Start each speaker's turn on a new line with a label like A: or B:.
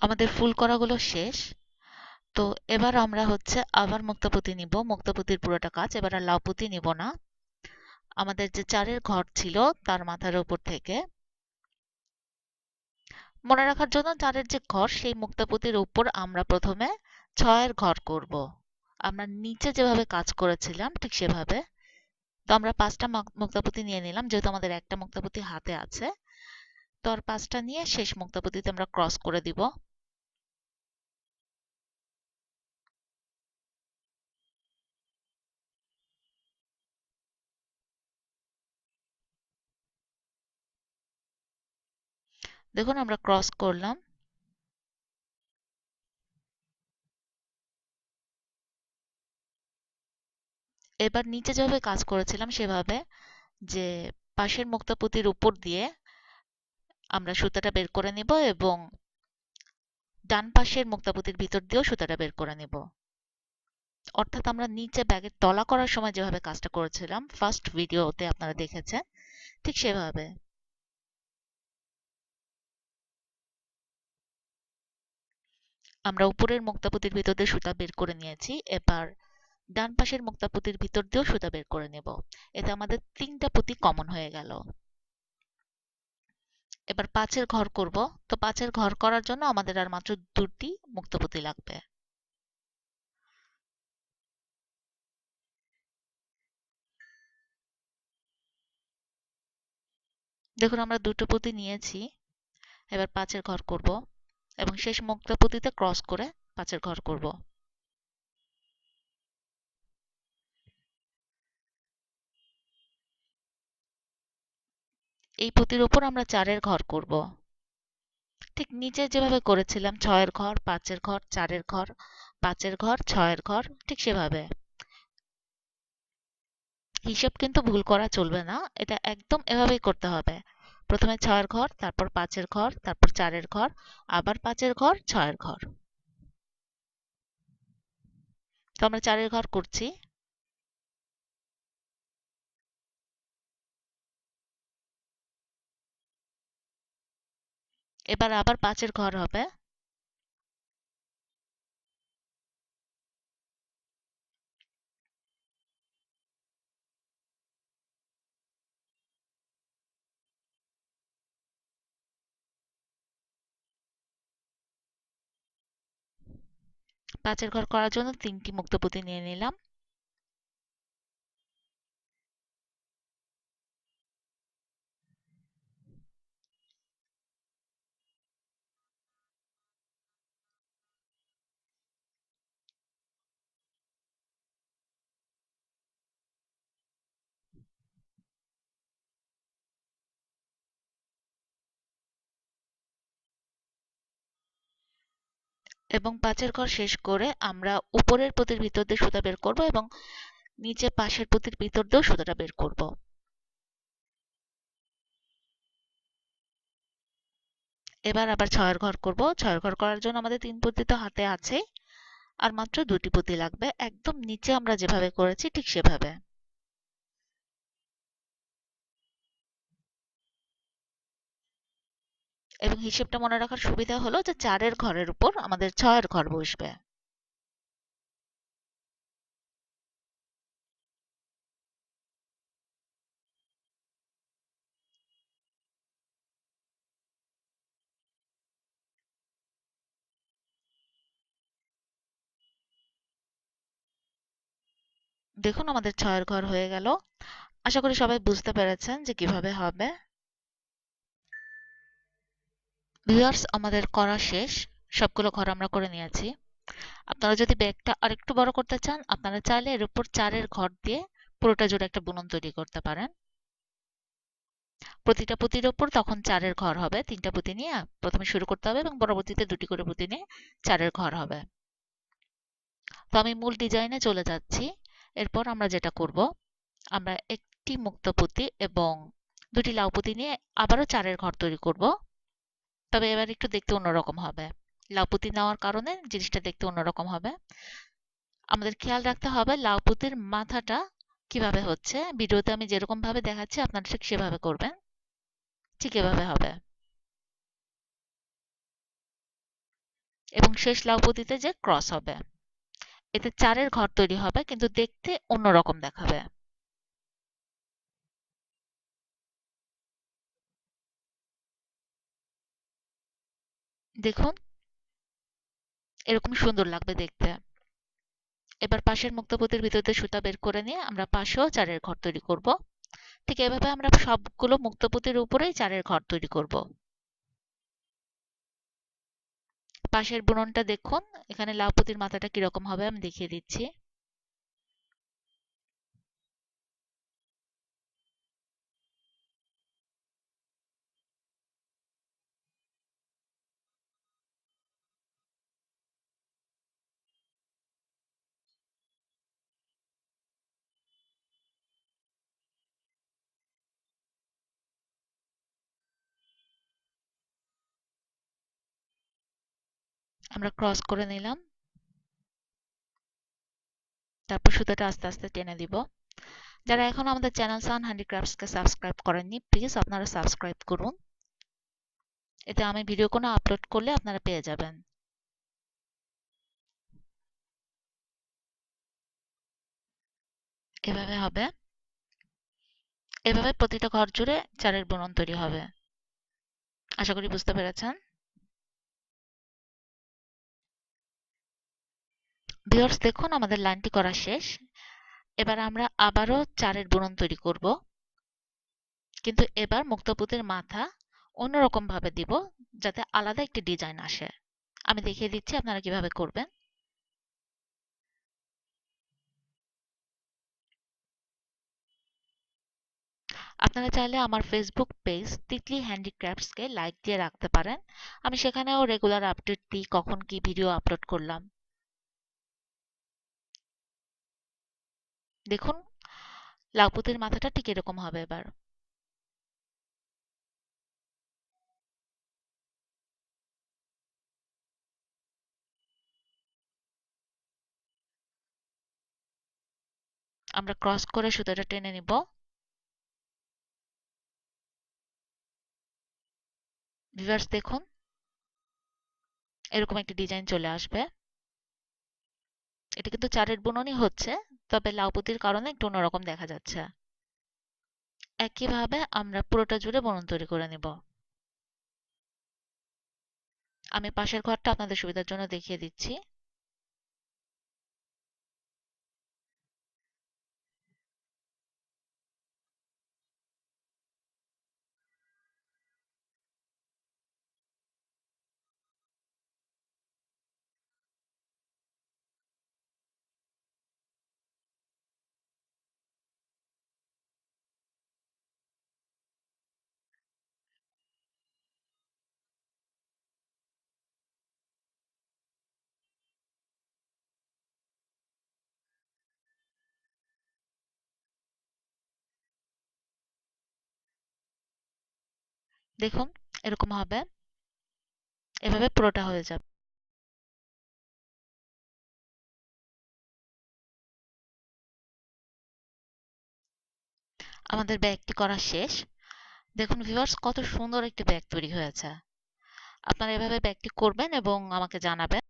A: আমাদের ফুল করাগুলো শেষ। তো এবার আমরা হচ্ছে আবার মুক্তাপুতি নিব। মুক্তাপুতির পুরোটা কাজ, এবার আর লাউ পুঁতি নিব না। আমাদের যে চারের ঘর ছিল তার মাথার উপর থেকে মনে রাখার জন্য চারের যে ঘর সেই মুক্তাপুতির উপর আমরা প্রথমে ছয়ের ঘর করব। আমরা নিচে যেভাবে কাজ করেছিলাম ঠিক সেভাবে। তো আমরা পাঁচটা মুক্তাপুতি নিয়ে নিলাম, যেহেতু আমাদের একটা মুক্তাপুতি হাতে আছে। তো আর পাঁচটা নিয়ে শেষ মুক্তাপুতিতে আমরা ক্রস করে দিব। দেখুন আমরা ক্রস করলাম। এবার নিচে যেভাবে কাজ করেছিলাম সেভাবে যে পাশের মুক্তাপুতির উপর দিয়ে আমরা সুতাটা বের করে নিব এবং ডান পাশের মুক্তাপুতির ভিতর দিয়েও সুতাটা বের করে নিব। অর্থাৎ আমরা নিচে ব্যাগের তলা করার সময় যেভাবে কাজটা করেছিলাম ফার্স্ট ভিডিওতে আপনারা দেখেছেন, ঠিক সেভাবে। আমরা উপরের মুক্তাপুতির ভিতর দিয়ে সুতা বের করে নিয়েছি। এবার ডান পাশের মুক্তাপুতির ভিতর দিয়েও সুতা বের করে নেব। এতে আমাদের তিনটা পুঁতি কমন হয়ে গেল। এবার পাঁচের ঘর করব। তো পাঁচের ঘর করার জন্য আমাদের আর মাত্র দুটি মুক্তাপুতি লাগবে। দেখুন আমরা দুটো পুঁতি নিয়েছি। এবার পাঁচের ঘর করব এবং শেষ মুক্তাপুতিতে ক্রস করে পাঁচের ঘর করব। এই পুঁতির উপর আমরা চারের ঘর করব। ঠিক নিচে যেভাবে করেছিলাম ছয়ের ঘর, পাঁচের ঘর, চারের ঘর, পাঁচের ঘর, ছয়ের ঘর, ঠিক সেভাবে। হিসেব কিন্তু ভুল করা চলবে না, এটা একদম এভাবেই করতে হবে। প্রথমে ছয়ের ঘর, তারপর পাঁচের ঘর, তারপর চারের ঘর, আবার পাঁচের ঘর, ছয়ের ঘর। তো আমরা চারের ঘর করছি। এবার আবার পাঁচের ঘর হবে। পাঁচের ঘর করার জন্য তিনটি মুক্তপুতি নিয়ে নিলাম। এবং পাঁচের ঘর শেষ করে আমরা উপরের পুঁতির ভিতর দিয়ে সুতা বের করব এবং নিচে পাশের পুঁতির ভিতর দিয়েও সুতাটা বের করব। এবার আবার ছয়ের ঘর করব। ছয়ের ঘর করার জন্য আমাদের তিন পুঁতি তো হাতে আছে, আর মাত্র দুটি পুঁতি লাগবে, একদম নিচে আমরা যেভাবে করেছি ঠিক সেভাবে। এবং হিসেবটা মনে রাখার সুবিধা হলো যে চারের ঘরের উপর আমাদের ছয়ের ঘর বসবে। দেখুন আমাদের ছয়ের ঘর হয়ে গেল। আশা করি সবাই বুঝতে পেরেছেন যে কিভাবে হবে। ভিউয়ার্স, আমাদের করা শেষ। সবগুলো ঘর আমরা করে নিয়েছি। আপনারা যদি ব্যাগটা আরেকটু বড় করতে চান, আপনারা চাইলে এর উপর চারের ঘর দিয়ে পুরোটা জুড়ে একটা বুনন তৈরি করতে পারেন। প্রতিটা পুঁতির ওপর তখন চারের ঘর হবে। তিনটা পুঁতি নিয়ে প্রথমে শুরু করতে হবে এবং পরবর্তীতে দুটি করে পুঁতি নিয়ে চারের ঘর হবে। তো আমি মূল ডিজাইনে চলে যাচ্ছি। এরপর আমরা যেটা করব, আমরা একটি মুক্ত পুঁতি এবং দুটি লাউ পুঁতি নিয়ে আবারও চারের ঘর তৈরি করব। তবে এবার একটু দেখতে অন্যরকম হবে। লাউ পুঁতি নেওয়ার কারণে জিনিসটা দেখতে অন্যরকম হবে। আমাদের খেয়াল রাখতে হবে লাউ পুঁতির মাথাটা কিভাবে হচ্ছে। ভিডিওতে আমি যেরকম ভাবে দেখাচ্ছি আপনারা ঠিক সেভাবে করবেন। ঠিক এভাবে হবে। এবং শেষ লাউ পুঁতিতে যে ক্রস হবে। এতে চারের ঘর তৈরি হবে, কিন্তু দেখতে অন্যরকম দেখাবে। দেখুন, এরকম সুন্দর লাগবে দেখতে। এবার পাশের মুক্তাপুতির ভিতর দিয়ে সুতা বের করে নিয়ে আমরা পাশেও চারের ঘর তৈরি করব। ঠিক এভাবে আমরা সবগুলো মুক্তাপুতির উপরেই চারের ঘর তৈরি করব। পাশের বুননটা দেখুন, এখানে লাউ পুঁতির মাথাটা কিরকম হবে আমি দেখিয়ে দিচ্ছি। আমরা ক্রস করে নিলাম, তারপর সুতাটা আস্তে আস্তে টেনে দিব। যারা এখনো আমাদের চ্যানেল সান হ্যান্ডিক্রাফটসকে সাবস্ক্রাইব করেননি, প্লিজ আপনারা সাবস্ক্রাইব করুন। এতে আমি ভিডিও কোনো আপলোড করলে আপনারা পেয়ে যাবেন। এভাবে হবে। এভাবে প্রতিটা ঘর জুড়ে চারের বুনন তৈরি হবে। আশা করি বুঝতে পেরেছেন। ভিউয়ার্স, দেখুন আমাদের লাইনটি করা শেষ। এবার আমরা আবারও চারের বুনন তৈরি করব, কিন্তু এবার মুক্তাপুতির মাথা অন্যরকম ভাবে দিব, যাতে আলাদা একটি ডিজাইন আসে। আমি দেখিয়ে দিচ্ছি আপনারা কিভাবে করবেন। আপনারা চাইলে আমার ফেসবুক পেজ তিতলি হ্যান্ডিক্রাফটসকে লাইক দিয়ে রাখতে পারেন। আমি সেখানেও রেগুলার আপডেট দিই, কখন কি ভিডিও আপলোড করলাম। দেখুন, লাউপুতির মাথাটা ঠিক এরকম হবে। এবার আমরা ক্রস করে সুতাটা টেনে নিব। ভিউয়ার্স, দেখুন এরকম একটি ডিজাইন চলে আসবে। এটা কিন্তু চারের বুননই হচ্ছে, তবে লাউপুতির কারণে একটু অন্যরকম দেখা যাচ্ছে। একইভাবে আমরা পুরোটা জুড়ে বুনন তৈরি করে নিব। আমি পাশের ঘরটা আপনাদের সুবিধার জন্য দেখিয়ে দিচ্ছি। দেখুন এরকম হবে। এভাবে পুরোটা হয়ে যাবে। আমাদের ব্যাগটি করা শেষ। দেখুন ভিউয়ার্স, কত সুন্দর একটি ব্যাগ তৈরি হয়েছে। আপনারা এভাবে ব্যাগটি করবেন এবং আমাকে জানাবেন।